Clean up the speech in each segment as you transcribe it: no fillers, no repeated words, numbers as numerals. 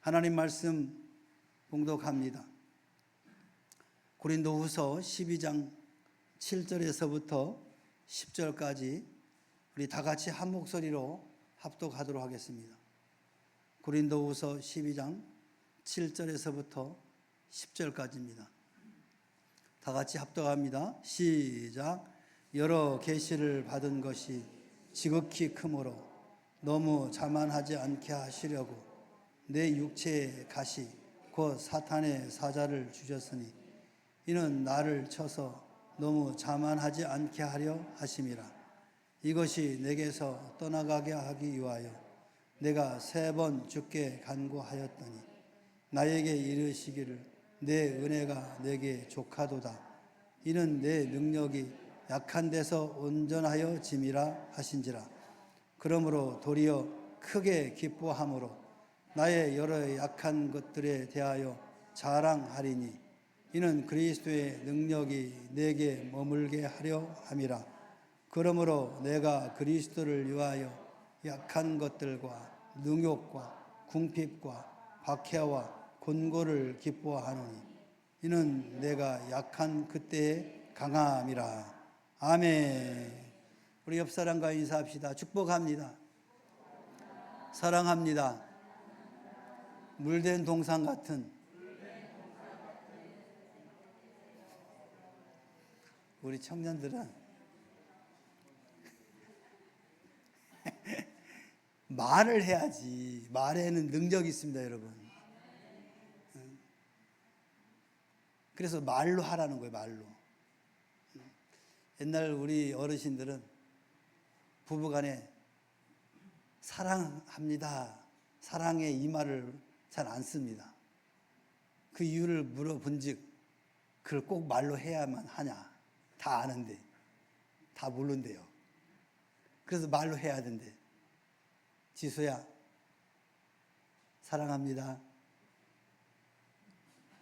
하나님 말씀 봉독합니다. 고린도후서 12장 7절에서부터 10절까지 우리 다 같이 한 목소리로 합독하도록 하겠습니다. 고린도후서 12장 7절에서부터 10절까지입니다. 다 같이 합독합니다. 시작. 여러 계시를 받은 것이 지극히 크므로 너무 자만하지 않게 하시려고 내 육체의 가시 곧 사탄의 사자를 주셨으니 이는 나를 쳐서 너무 자만하지 않게 하려 하심이라. 이것이 내게서 떠나가게 하기 위하여 내가 3번 주께 간구하였더니 나에게 이르시기를 내 은혜가 내게 족하도다. 이는 내 능력이 약한 데서 온전하여 짐이라 하신지라. 그러므로 도리어 크게 기뻐함으로 나의 여러 약한 것들에 대하여 자랑하리니 이는 그리스도의 능력이 내게 머물게 하려 함이라. 그러므로 내가 그리스도를 위하여 약한 것들과 능욕과 궁핍과 박해와 곤고를 기뻐하노니 이는 내가 약한 그때의 강함이라. 아멘. 우리 옆 사람과 인사합시다. 축복합니다. 사랑합니다. 물된 동상 같은 우리 청년들은 말을 해야지. 말에는 능력이 있습니다, 여러분. 그래서 말로 하라는 거예요, 말로. 옛날 우리 어르신들은 부부간에 사랑합니다, 사랑해 이 말을 잘 안 씁니다. 그 이유를 물어본즉 그걸 꼭 말로 해야만 하냐. 다 아는데, 다 모른대요. 그래서 말로 해야 된대. 지수야, 사랑합니다.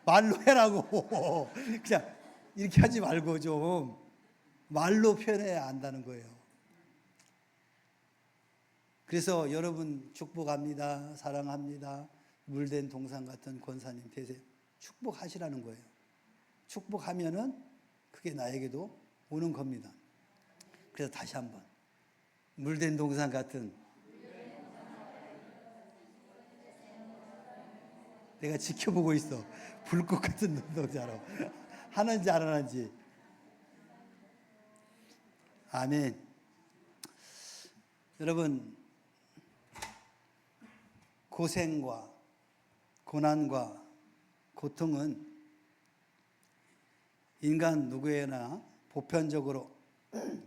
말로 해라고. 그냥 이렇게 하지 말고 좀 말로 표현해야 한다는 거예요. 그래서 여러분 축복합니다, 사랑합니다, 물된 동상 같은 권사님 되세요. 축복하시라는 거예요. 축복하면은 그게 나에게도 오는 겁니다. 그래서 다시 한번 물된 동상 같은, 내가 지켜보고 있어. 불꽃 같은 눈동자로 하는지 안 하는지. 아멘. 여러분, 고생과 고난과 고통은 인간 누구에나 보편적으로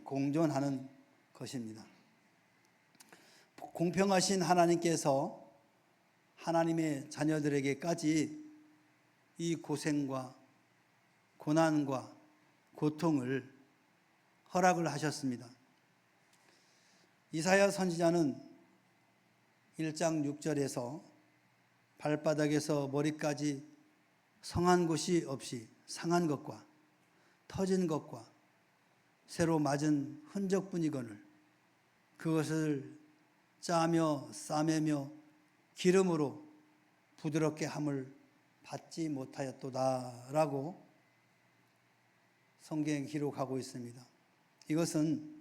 공존하는 것입니다. 공평하신 하나님께서 하나님의 자녀들에게까지 이 고생과 고난과 고통을 허락을 하셨습니다. 이사야 선지자는 1장 6절에서 발바닥에서 머리까지 성한 곳이 없이 상한 것과 터진 것과 새로 맞은 흔적뿐이거늘 그것을 짜며 싸매며 기름으로 부드럽게 함을 받지 못하였도다 라고 성경에 기록하고 있습니다. 이것은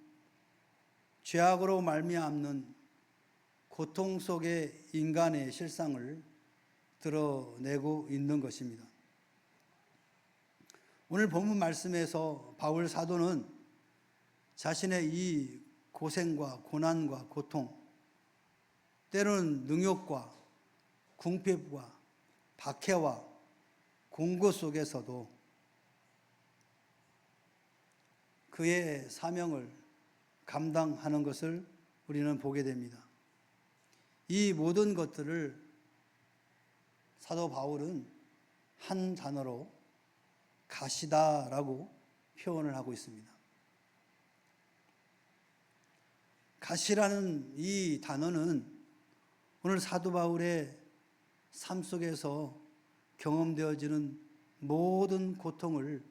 죄악으로 말미암는 고통 속의 인간의 실상을 드러내고 있는 것입니다. 오늘 본문 말씀에서 바울 사도는 자신의 이 고생과 고난과 고통, 때로는 능욕과 궁핍과 박해와 공고 속에서도 그의 사명을 감당하는 것을 우리는 보게 됩니다. 이 모든 것들을 사도 바울은 한 단어로 가시다라고 표현을 하고 있습니다. 가시라는 이 단어는 오늘 사도 바울의 삶 속에서 경험되어지는 모든 고통을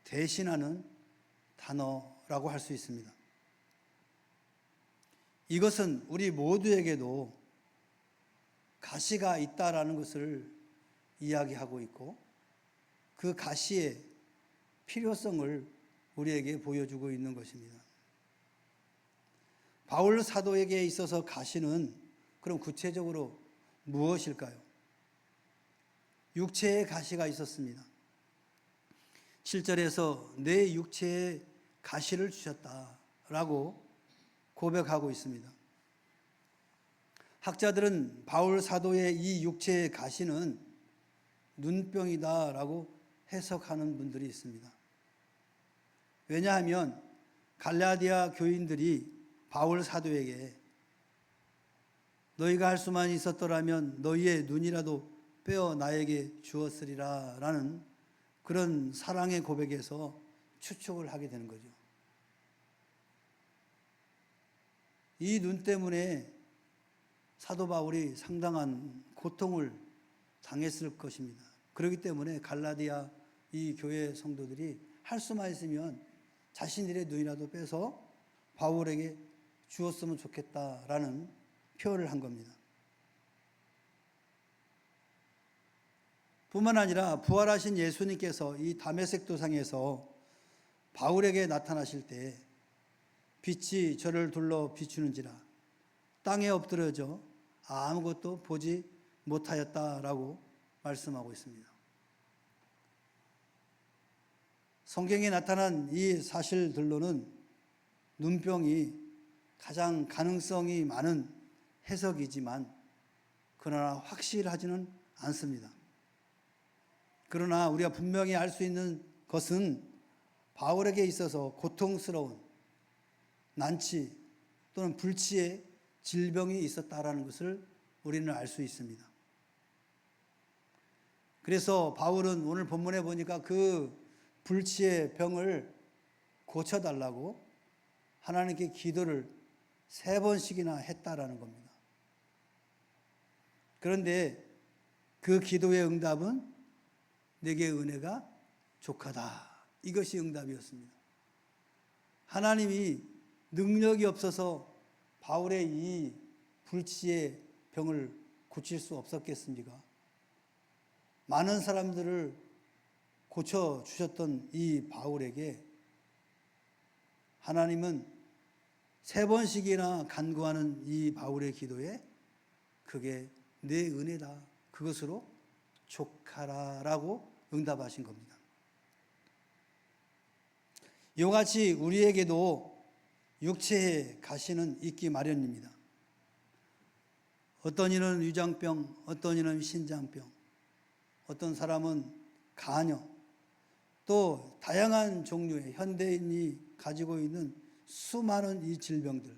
대신하는 단어라고 할 수 있습니다. 이것은 우리 모두에게도 가시가 있다라는 것을 이야기하고 있고 그 가시의 필요성을 우리에게 보여주고 있는 것입니다. 바울 사도에게 있어서 가시는 그럼 구체적으로 무엇일까요? 육체의 가시가 있었습니다. 7절에서 내 육체에 가시를 주셨다라고 고백하고 있습니다. 학자들은 바울 사도의 이 육체의 가시는 눈병이다라고 해석하는 분들이 있습니다. 왜냐하면 갈라디아 교인들이 바울 사도에게 너희가 할 수만 있었더라면 너희의 눈이라도 빼어 나에게 주었으리라 라는 그런 사랑의 고백에서 추측을 하게 되는 거죠. 이 눈 때문에 사도 바울이 상당한 고통을 당했을 것입니다. 그렇기 때문에 갈라디아 이 교회 성도들이 할 수만 있으면 자신들의 눈이라도 빼서 바울에게 주었으면 좋겠다라는 표현을 한 겁니다. 뿐만 아니라 부활하신 예수님께서 이 다메섹 도상에서 바울에게 나타나실 때 빛이 저를 둘러 비추는지라 땅에 엎드려져 아무것도 보지 못하였다라고 말씀하고 있습니다. 성경에 나타난 이 사실들로는 눈병이 가장 가능성이 많은 해석이지만 그러나 확실하지는 않습니다. 그러나 우리가 분명히 알 수 있는 것은 바울에게 있어서 고통스러운 난치 또는 불치의 질병이 있었다라는 것을 우리는 알 수 있습니다. 그래서 바울은 오늘 본문에 보니까 그 불치의 병을 고쳐달라고 하나님께 기도를 3번씩이나 했다라는 겁니다. 그런데 그 기도의 응답은 내게 은혜가 족하다. 이것이 응답이었습니다. 하나님이 능력이 없어서 바울의 이 불치의 병을 고칠 수 없었겠습니까? 많은 사람들을 고쳐주셨던 이 바울에게 하나님은 3번씩이나 간구하는 이 바울의 기도에 그게 내 은혜다. 그것으로 족하라라고 응답하신 겁니다. 이와 같이 우리에게도 육체의 가시는 있기 마련입니다. 어떤 이는 위장병, 어떤 이는 신장병, 어떤 사람은 간염, 또 다양한 종류의 현대인이 가지고 있는 수많은 이 질병들,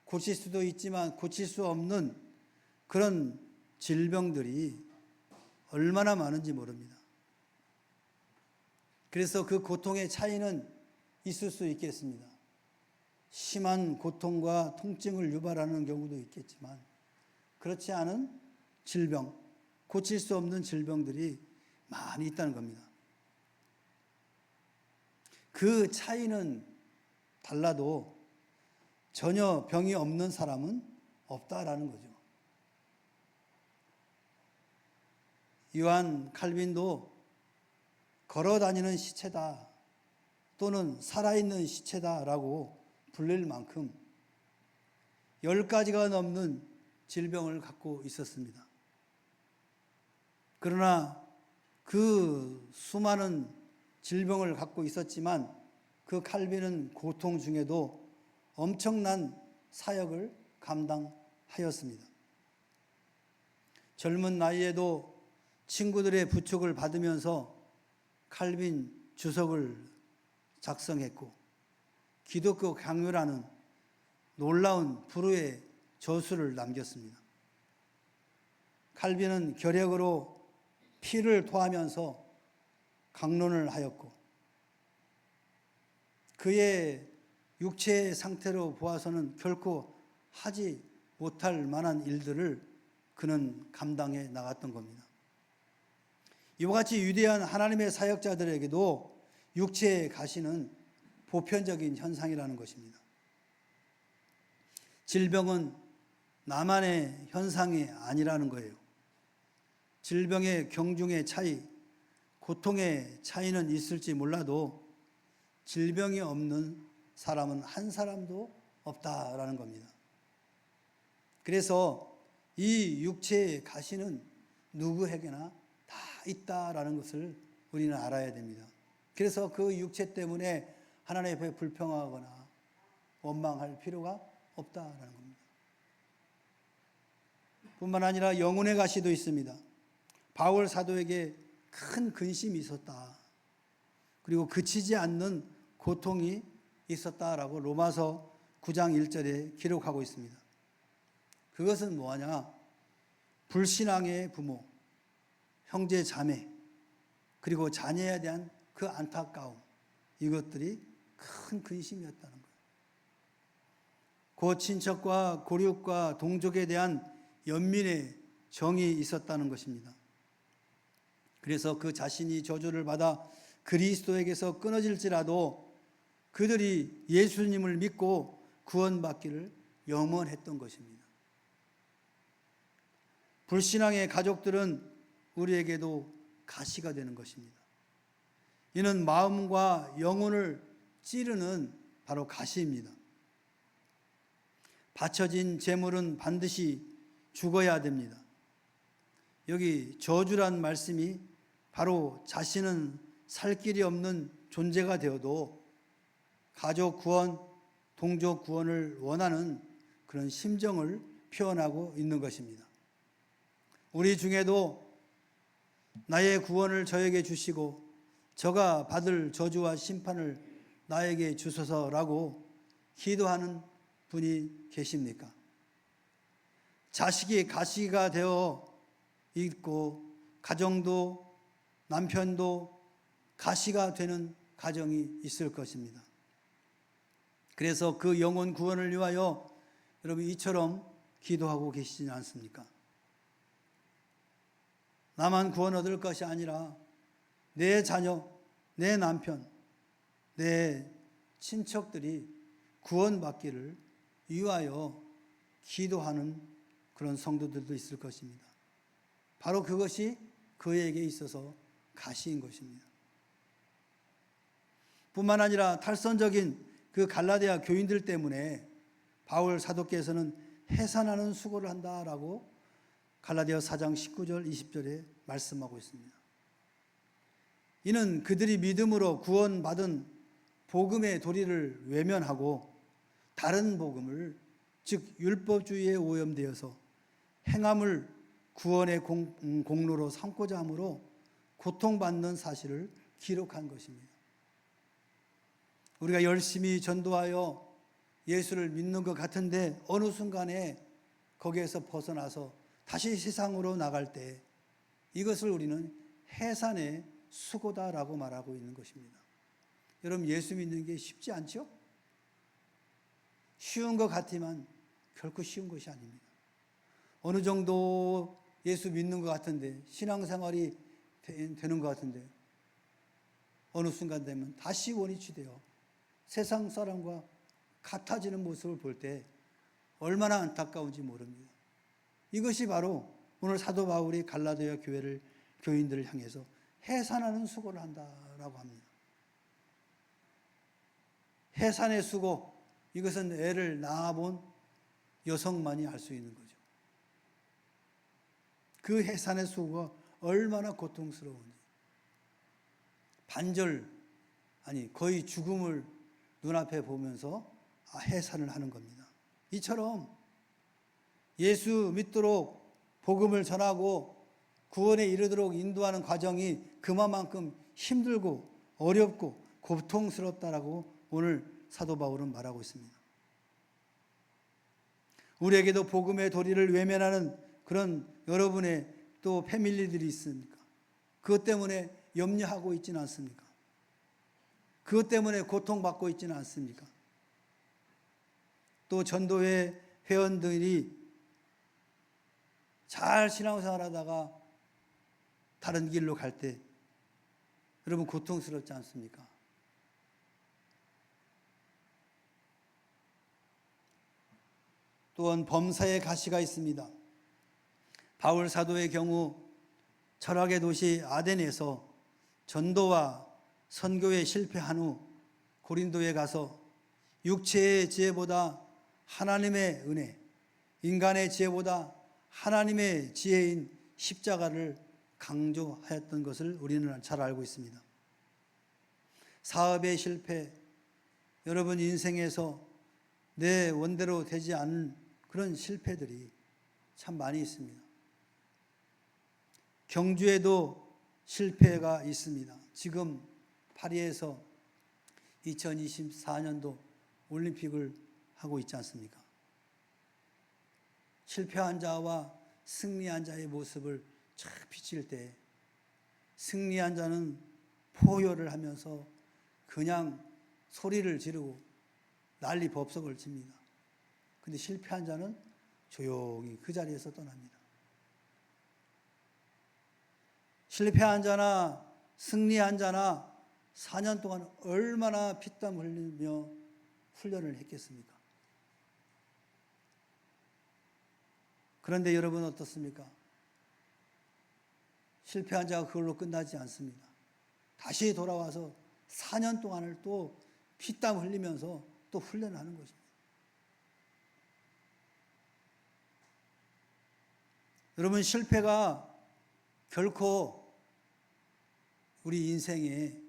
고칠 수도 있지만 고칠 수 없는 그런 질병들이 얼마나 많은지 모릅니다. 그래서 그 고통의 차이는 있을 수 있겠습니다. 심한 고통과 통증을 유발하는 경우도 있겠지만 그렇지 않은 질병, 고칠 수 없는 질병들이 많이 있다는 겁니다. 그 차이는 달라도 전혀 병이 없는 사람은 없다라는 거죠. 요한 칼빈도 걸어다니는 시체다 또는 살아있는 시체다라고 불릴 만큼 10가지가 넘는 질병을 갖고 있었습니다. 그러나 그 수많은 질병을 갖고 있었지만 그 칼빈은 고통 중에도 엄청난 사역을 감당하였습니다. 젊은 나이에도 친구들의 부축을 받으면서 칼빈 주석을 작성했고 기독교 강요라는 놀라운 불후의 저수를 남겼습니다. 칼빈은 결핵으로 피를 토하면서 강론을 하였고 그의 육체의 상태로 보아서는 결코 하지 못할 만한 일들을 그는 감당해 나갔던 겁니다. 이와 같이 위대한 하나님의 사역자들에게도 육체의 가시는 보편적인 현상이라는 것입니다. 질병은 나만의 현상이 아니라는 거예요. 질병의 경중의 차이, 고통의 차이는 있을지 몰라도 질병이 없는 사람은 한 사람도 없다라는 겁니다. 그래서 이 육체의 가시는 누구에게나 다 있다라는 것을 우리는 알아야 됩니다. 그래서 그 육체 때문에 하나님 앞에 불평하거나 원망할 필요가 없다라는 겁니다. 뿐만 아니라 영혼의 가시도 있습니다. 바울 사도에게 큰 근심이 있었다. 그리고 그치지 않는 고통이 있었다라고 로마서 9장 1절에 기록하고 있습니다. 그것은 뭐하냐? 불신앙의 부모, 형제 자매, 그리고 자녀에 대한 그 안타까움, 이것들이 큰 근심이었다는 거예요. 고 친척과 고륙과 동족에 대한 연민의 정이 있었다는 것입니다. 그래서 그 자신이 저주를 받아 그리스도에게서 끊어질지라도 그들이 예수님을 믿고 구원받기를 염원했던 것입니다. 불신앙의 가족들은 우리에게도 가시가 되는 것입니다. 이는 마음과 영혼을 찌르는 바로 가시입니다. 바쳐진 제물은 반드시 죽어야 됩니다. 여기 저주란 말씀이 바로 자신은 살 길이 없는 존재가 되어도 가족 구원, 동족 구원을 원하는 그런 심정을 표현하고 있는 것입니다. 우리 중에도 나의 구원을 저에게 주시고 저가 받을 저주와 심판을 나에게 주소서라고 기도하는 분이 계십니까? 자식이 가시가 되어 있고 가정도 남편도 가시가 되는 가정이 있을 것입니다. 그래서 그 영혼 구원을 위하여 여러분 이처럼 기도하고 계시지 않습니까? 나만 구원 얻을 것이 아니라 내 자녀, 내 남편, 내 친척들이 구원받기를 위하여 기도하는 그런 성도들도 있을 것입니다. 바로 그것이 그에게 있어서 가시인 것입니다. 뿐만 아니라 탈선적인 그 갈라디아 교인들 때문에 바울 사도께서는 해산하는 수고를 한다라고 갈라디아 4장 19절 20절에 말씀하고 있습니다. 이는 그들이 믿음으로 구원받은 복음의 도리를 외면하고 다른 복음을, 즉 율법주의에 오염되어서 행함을 구원의 공로로 삼고자 함으로 고통받는 사실을 기록한 것입니다. 우리가 열심히 전도하여 예수를 믿는 것 같은데 어느 순간에 거기에서 벗어나서 다시 세상으로 나갈 때 이것을 우리는 해산의 수고다라고 말하고 있는 것입니다. 여러분, 예수 믿는 게 쉽지 않죠? 쉬운 것 같지만 결코 쉬운 것이 아닙니다. 어느 정도 예수 믿는 것 같은데, 신앙생활이 되는 것 같은데 어느 순간 되면 다시 원위치되어 세상 사람과 같아지는 모습을 볼 때 얼마나 안타까운지 모릅니다. 이것이 바로 오늘 사도 바울이 갈라디아 교인들을 향해서 해산하는 수고를 한다라고 합니다. 해산의 수고, 이것은 애를 낳아본 여성만이 알 수 있는 거죠. 그 해산의 수고가 얼마나 고통스러운지, 반절, 아니 거의 죽음을 눈앞에 보면서 해산을 하는 겁니다. 이처럼 예수 믿도록 복음을 전하고 구원에 이르도록 인도하는 과정이 그만큼 힘들고 어렵고 고통스럽다라고 오늘 사도 바울은 말하고 있습니다. 우리에게도 복음의 도리를 외면하는 그런 여러분의 또 패밀리들이 있습니까? 그것 때문에 염려하고 있지는 않습니까? 그것 때문에 고통받고 있지는 않습니까? 또 전도회 회원들이 잘 신앙생활 하다가 다른 길로 갈 때 여러분 고통스럽지 않습니까? 또한 범사의 가시가 있습니다. 바울 사도의 경우 철학의 도시 아덴에서 전도와 선교에 실패한 후 고린도에 가서 육체의 지혜보다 하나님의 은혜, 인간의 지혜보다 하나님의 지혜인 십자가를 강조하였던 것을 우리는 잘 알고 있습니다. 사업의 실패, 여러분 인생에서 내 원대로 되지 않은 그런 실패들이 참 많이 있습니다. 경주에도 실패가 있습니다. 지금 파리에서 2024년도 올림픽을 하고 있지 않습니까? 실패한 자와 승리한 자의 모습을 쫙 비칠 때 승리한 자는 포효를 하면서 그냥 소리를 지르고 난리 법석을 칩니다. 근데 실패한 자는 조용히 그 자리에서 떠납니다. 실패한 자나 승리한 자나 4년 동안 얼마나 피땀 흘리며 훈련을 했겠습니까? 그런데 여러분 어떻습니까? 실패한 자가 그걸로 끝나지 않습니다. 다시 돌아와서 4년 동안을 또 피땀 흘리면서 또 훈련을 하는 것입니다. 여러분 실패가 결코 우리 인생에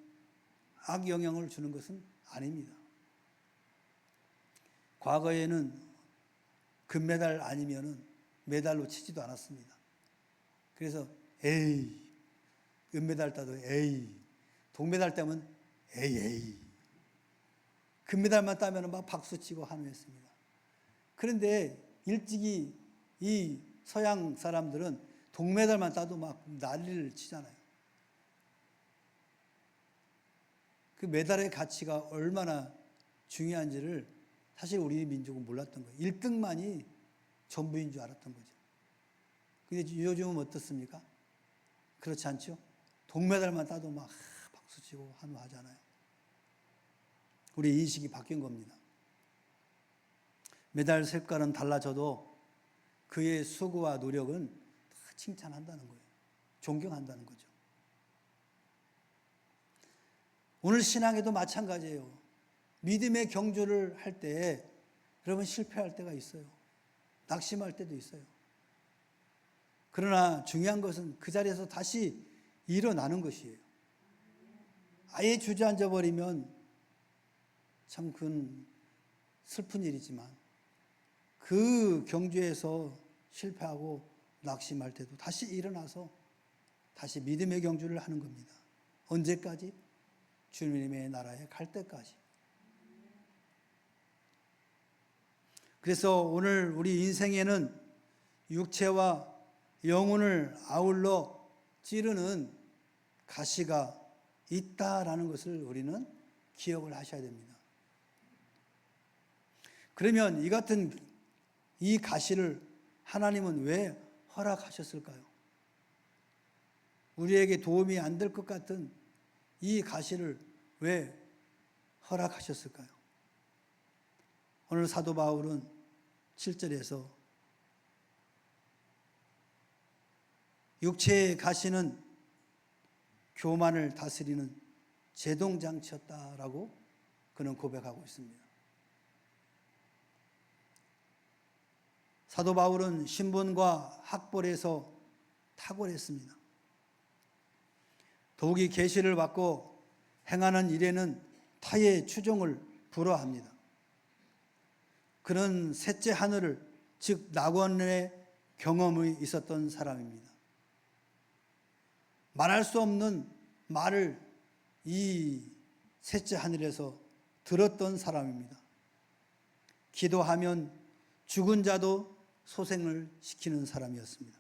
악영향을 주는 것은 아닙니다. 과거에는 금메달 아니면은 메달로 치지도 않았습니다. 그래서 에이, 은메달 따도 에이, 동메달 따면 에이, 금메달만 따면 막 박수치고 환호했습니다. 그런데 일찍이 이 서양 사람들은 동메달만 따도 막 난리를 치잖아요. 그 메달의 가치가 얼마나 중요한지를 사실 우리 민족은 몰랐던 거예요. 1등만이 전부인 줄 알았던 거죠. 근데 요즘은 어떻습니까? 그렇지 않죠? 동메달만 따도 막 박수치고 환호하잖아요. 우리 인식이 바뀐 겁니다. 메달 색깔은 달라져도 그의 수고와 노력은 다 칭찬한다는 거예요. 존경한다는 거죠. 오늘 신앙에도 마찬가지예요. 믿음의 경주를 할 때 여러분 실패할 때가 있어요. 낙심할 때도 있어요. 그러나 중요한 것은 그 자리에서 다시 일어나는 것이에요. 아예 주저앉아 버리면 참 그건 슬픈 일이지만 그 경주에서 실패하고 낙심할 때도 다시 일어나서 다시 믿음의 경주를 하는 겁니다. 언제까지? 주님의 나라에 갈 때까지. 그래서 오늘 우리 인생에는 육체와 영혼을 아울러 찌르는 가시가 있다라는 것을 우리는 기억을 하셔야 됩니다. 그러면 이 같은 이 가시를 하나님은 왜 허락하셨을까요? 우리에게 도움이 안 될 것 같은 이 가시를 왜 허락하셨을까요? 오늘 사도 바울은 7절에서 육체의 가시는 교만을 다스리는 제동장치였다라고 그는 고백하고 있습니다. 사도 바울은 신분과 학벌에서 탁월했습니다. 더욱이 계시를 받고 행하는 일에는 타의 추종을 불허합니다. 그는 셋째 하늘을, 즉 낙원의 경험이 있었던 사람입니다. 말할 수 없는 말을 이 셋째 하늘에서 들었던 사람입니다. 기도하면 죽은 자도 소생을 시키는 사람이었습니다.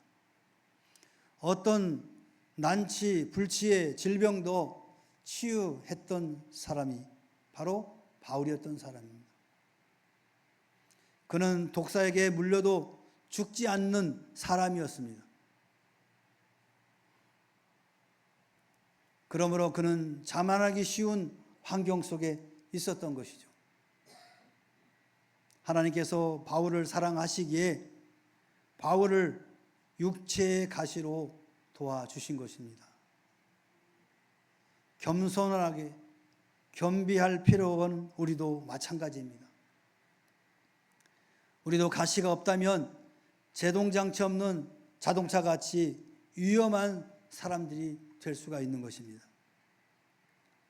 어떤 난치, 불치의 질병도 치유했던 사람이 바로 바울이었던 사람입니다. 그는 독사에게 물려도 죽지 않는 사람이었습니다. 그러므로 그는 자만하기 쉬운 환경 속에 있었던 것이죠. 하나님께서 바울을 사랑하시기에 바울을 육체의 가시로 도와주신 것입니다. 겸손하게 겸비할 필요는 우리도 마찬가지입니다. 우리도 가시가 없다면 제동장치 없는 자동차같이 위험한 사람들이 될 수가 있는 것입니다.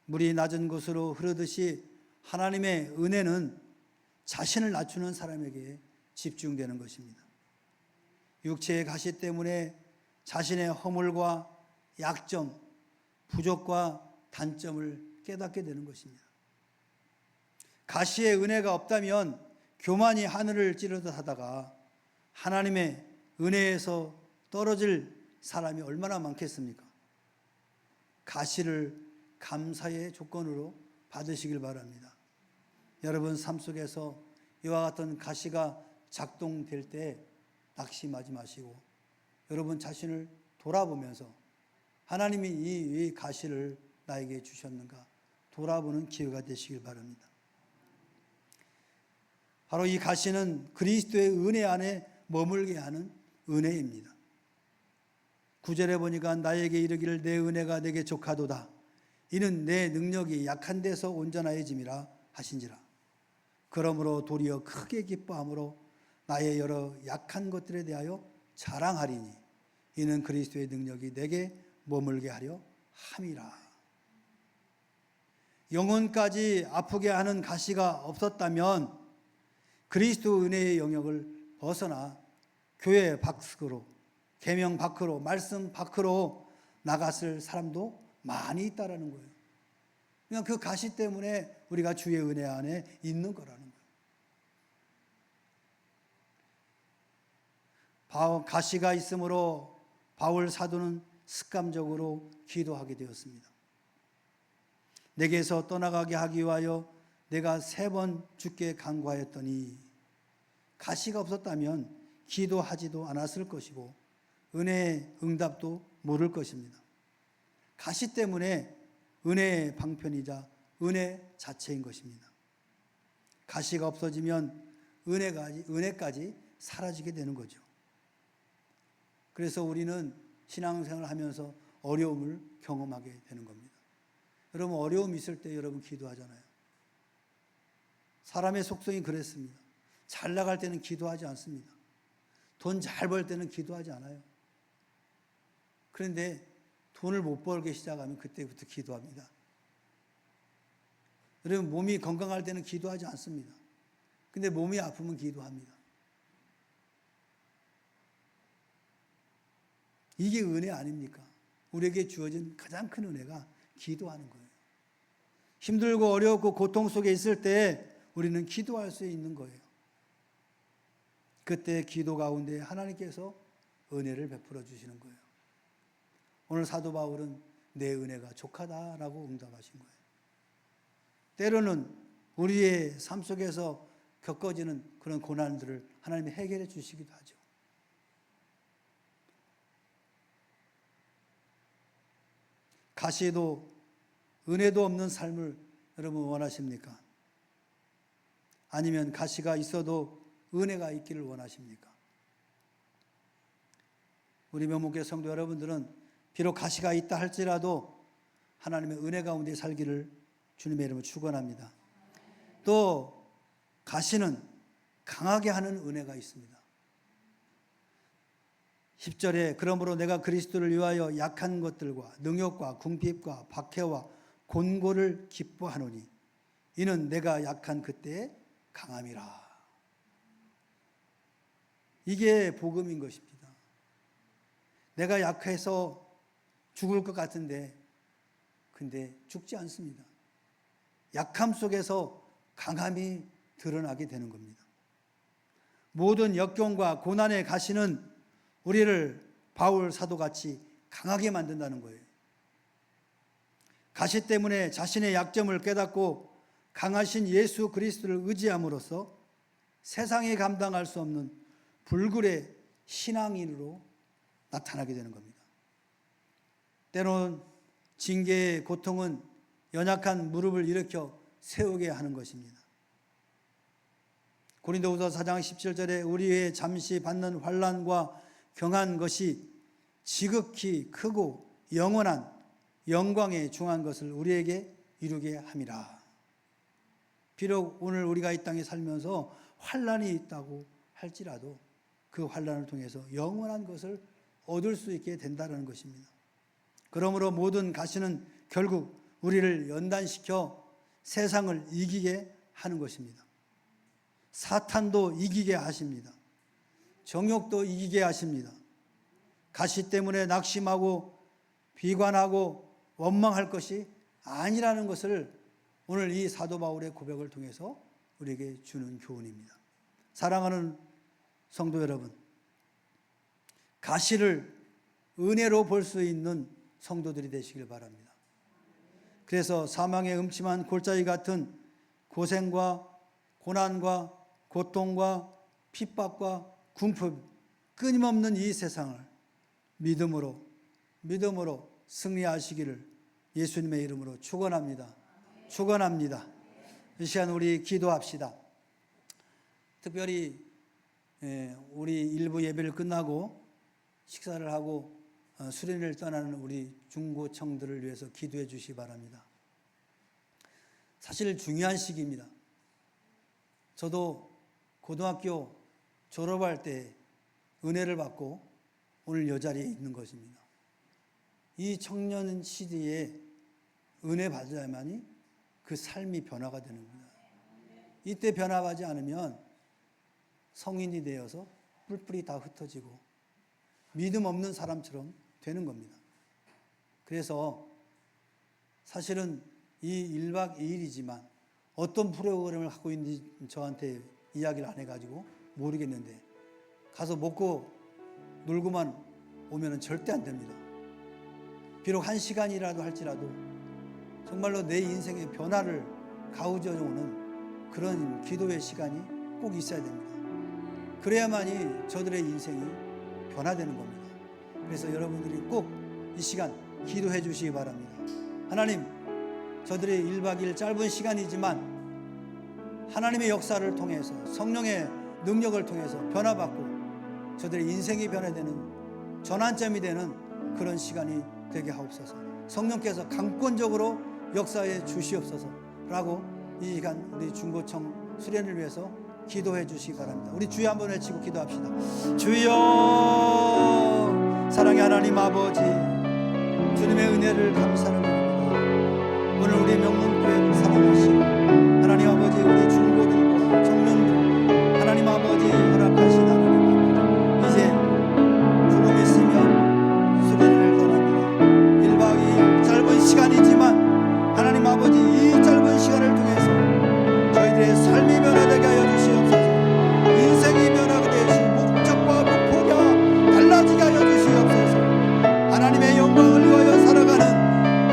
물이 낮은 곳으로 흐르듯이 하나님의 은혜는 자신을 낮추는 사람에게 집중되는 것입니다. 육체의 가시 때문에 자신의 허물과 약점, 부족과 단점을 깨닫게 되는 것입니다. 가시의 은혜가 없다면 교만이 하늘을 찌르듯 하다가 하나님의 은혜에서 떨어질 사람이 얼마나 많겠습니까? 가시를 감사의 조건으로 받으시길 바랍니다. 여러분 삶 속에서 이와 같은 가시가 작동될 때 낙심하지 마시고 여러분 자신을 돌아보면서 하나님이 이 가시를 나에게 주셨는가 돌아보는 기회가 되시길 바랍니다. 바로 이 가시는 그리스도의 은혜 안에 머물게 하는 은혜입니다. 9절에 보니까 나에게 이르기를 내 은혜가 내게 족하도다. 이는 내 능력이 약한 데서 온전하여짐이라 하신지라. 그러므로 도리어 크게 기뻐함으로 나의 여러 약한 것들에 대하여 자랑하리니 이는 그리스도의 능력이 내게 머물게 하려 함이라. 영혼까지 아프게 하는 가시가 없었다면 그리스도 은혜의 영역을 벗어나 교회 밖으로, 계명 밖으로, 말씀 밖으로 나갔을 사람도 많이 있다라는 거예요. 그냥 그 가시 때문에 우리가 주의 은혜 안에 있는 거라는 거예요. 가시가 있으므로 바울 사도는 습관적으로 기도하게 되었습니다. 내게서 떠나가게 하기 위하여 내가 3번 주께 간구하였더니 가시가 없었다면 기도하지도 않았을 것이고 은혜의 응답도 모를 것입니다. 가시 때문에 은혜의 방편이자 은혜 자체인 것입니다. 가시가 없어지면 은혜까지 사라지게 되는 거죠. 그래서 우리는 신앙생활을 하면서 어려움을 경험하게 되는 겁니다. 여러분 어려움 있을 때 여러분 기도하잖아요. 사람의 속성이 그랬습니다. 잘 나갈 때는 기도하지 않습니다. 돈 잘 벌 때는 기도하지 않아요. 그런데 돈을 못 벌기 시작하면 그때부터 기도합니다. 여러분 몸이 건강할 때는 기도하지 않습니다. 근데 몸이 아프면 기도합니다. 이게 은혜 아닙니까? 우리에게 주어진 가장 큰 은혜가 기도하는 거예요. 힘들고 어렵고 고통 속에 있을 때 우리는 기도할 수 있는 거예요. 그때 기도 가운데 하나님께서 은혜를 베풀어 주시는 거예요. 오늘 사도 바울은 내 은혜가 족하다라고 응답하신 거예요. 때로는 우리의 삶 속에서 겪어지는 그런 고난들을 하나님이 해결해 주시기도 하죠. 가시도 은혜도 없는 삶을 여러분 원하십니까? 아니면 가시가 있어도 은혜가 있기를 원하십니까? 우리 명목교회 성도 여러분들은 비록 가시가 있다 할지라도 하나님의 은혜 가운데 살기를 주님의 이름으로 축원합니다. 또 가시는 강하게 하는 은혜가 있습니다. 10절에 그러므로 내가 그리스도를 위하여 약한 것들과 능욕과 궁핍과 박해와 곤고를 기뻐하노니 이는 내가 약한 그때의 강함이라. 이게 복음인 것입니다. 내가 약해서 죽을 것 같은데 근데 죽지 않습니다. 약함 속에서 강함이 드러나게 되는 겁니다. 모든 역경과 고난의 가시는 우리를 바울 사도같이 강하게 만든다는 거예요. 가시 때문에 자신의 약점을 깨닫고 강하신 예수 그리스도를 의지함으로써 세상에 감당할 수 없는 불굴의 신앙인으로 나타나게 되는 겁니다. 때로는 징계의 고통은 연약한 무릎을 일으켜 세우게 하는 것입니다. 고린도후서 4장 17절에 우리의 잠시 받는 환난과 경한 것이 지극히 크고 영원한 영광에 중한 것을 우리에게 이루게 함이라. 비록 오늘 우리가 이 땅에 살면서 환난이 있다고 할지라도 그 환난을 통해서 영원한 것을 얻을 수 있게 된다는 것입니다. 그러므로 모든 가시는 결국 우리를 연단시켜 세상을 이기게 하는 것입니다. 사탄도 이기게 하십니다. 정욕도 이기게 하십니다. 가시 때문에 낙심하고 비관하고 원망할 것이 아니라는 것을 오늘 이 사도 바울의 고백을 통해서 우리에게 주는 교훈입니다. 사랑하는 성도 여러분, 가시를 은혜로 볼 수 있는 성도들이 되시길 바랍니다. 그래서 사망의 음침한 골짜기 같은 고생과 고난과 고통과 핍박과 궁핍, 끊임없는 이 세상을 믿음으로 승리하시기를 예수님의 이름으로 축원합니다. 축원합니다. 이 시간 우리 기도합시다. 특별히 우리 일부 예배를 끝나고 식사를 하고 수련회를 떠나는 우리 중고청들을 위해서 기도해 주시기 바랍니다. 사실 중요한 시기입니다. 저도 고등학교 졸업할 때 은혜를 받고 오늘 이 자리에 있는 것입니다. 이 청년 시대에 은혜 받아야만이 그 삶이 변화가 되는 겁니다. 이때 변화하지 않으면 성인이 되어서 뿔뿔이 다 흩어지고 믿음 없는 사람처럼 되는 겁니다. 그래서 사실은 이 1박 2일이지만 어떤 프로그램을 갖고 있는지 저한테 이야기를 안 해가지고 모르겠는데 가서 먹고 놀고만 오면 절대 안 됩니다. 비록 1시간이라도 할지라도 정말로 내 인생의 변화를 가우져오는 그런 기도의 시간이 꼭 있어야 됩니다. 그래야만이 저들의 인생이 변화되는 겁니다. 그래서 여러분들이 꼭 이 시간 기도해 주시기 바랍니다. 하나님, 저들의 1박 2일 짧은 시간이지만 하나님의 역사를 통해서 성령의 능력을 통해서 변화받고 저들의 인생이 변화되는 전환점이 되는 그런 시간이 되게 하옵소서. 성령께서 강권적으로 역사해 주시옵소서라고 이 시간 우리 중고청 수련을 위해서 기도해 주시기 바랍니다. 우리 주여 한번 외치고 기도합시다. 주여, 사랑의 하나님 아버지, 주님의 은혜를 감사합니다. 오늘 우리 명문교회를 사랑하시고 하나님 아버지, 우리 중고들과 청년들 하나님 아버지 허락하신 하나님 아버지, 이제 조금 있으면 수련회를 떠납니다. 1박 2일 짧은 시간이지만 하나님 아버지, 이 짧은 시간을 통해서 저희들의 삶이 변화되게 하여 주시옵소서. 인생이 변화가 되시고 목적과 목표가 달라지게 하여 주시옵소서. 하나님의 영광을 위하여 살아가는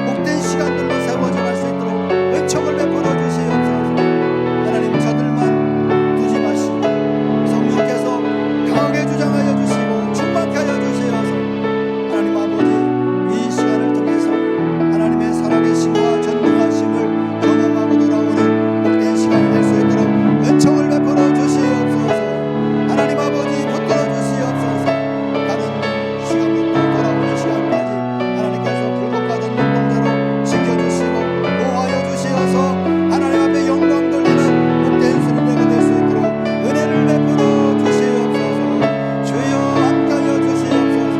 복된 시간들로 세워져 갈 수 있도록 은총을 베풀어 주시옵소서. 하나님, 저들만 두지 마시고 성령께서 강하게 주장하여 주시고 충만케 하여 주시옵소서. 하나님 아버지, 이 시간을 통해서 하나님의 살아계심과 전능하심을 경험하고 돌아오는 복된 시간이 될 수 있도록 은총을 베풀어 주시옵소서. 하나님 아버지, 붙들어 주시옵소서. 가는 시간부터 돌아오는 시간까지 하나님께서 불복받은 눈동자로 지켜주시고 보호하여 주시어서 하나님 앞에 영광 돌리는 복된 수련회가 될 수 있도록 은혜를 베풀어 주시옵소서. 주여 함께하여 주시옵소서.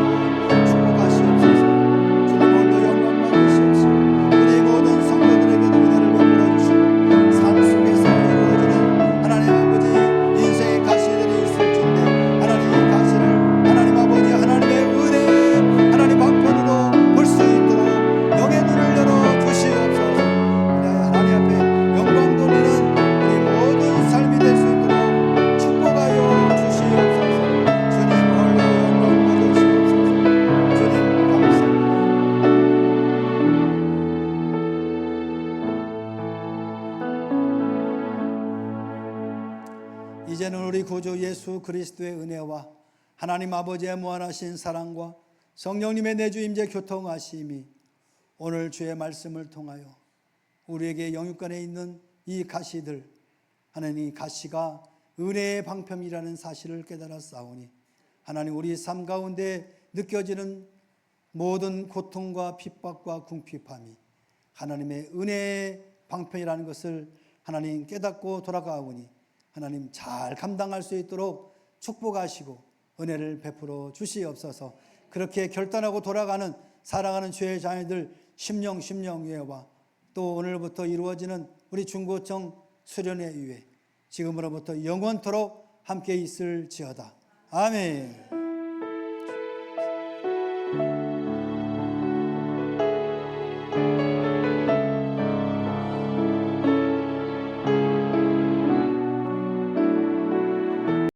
축복하시옵소서. 주님 홀로 영광 받으시옵소서. 우리 모든 성도들에게도 은혜를 베풀어 주시고 삶 속에서 이루어지는 하나님 아버지 인생의 가시들이 있을진데 하나님 이 가시를 하나님 아버지 하나님의 은혜 하나님 방편으로 볼 수 있도록 영의 눈을 열어 주시옵소서. 하나님 앞에 영광 돌리는 우리 모든 삶이 될 수 있도록 축복하여 주시옵소서. 주님 홀로 영광 받으시옵소서. 주님 감사합니다. 이제는 우리 구주 예수 그리스도의 은혜와 하나님 아버지의 무한하신 사랑과 성령님의 내주 임재 교통하심이 오늘 주의 말씀을 통하여 우리에게 영육간에 있는 이 가시들, 하나님 이 가시가 은혜의 방편이라는 사실을 깨달았사오니 하나님, 우리 삶 가운데 느껴지는 모든 고통과 핍박과 궁핍함이 하나님의 은혜의 방편이라는 것을 하나님 깨닫고 돌아가오니 하나님 잘 감당할 수 있도록 축복하시고 은혜를 베풀어 주시옵소서. 그렇게 결단하고 돌아가는 사랑하는 주의 자녀들 심령예와 또 오늘부터 이루어지는 우리 중고청 수련회 이후에 지금으로부터 영원토록 함께 있을지어다. 아멘.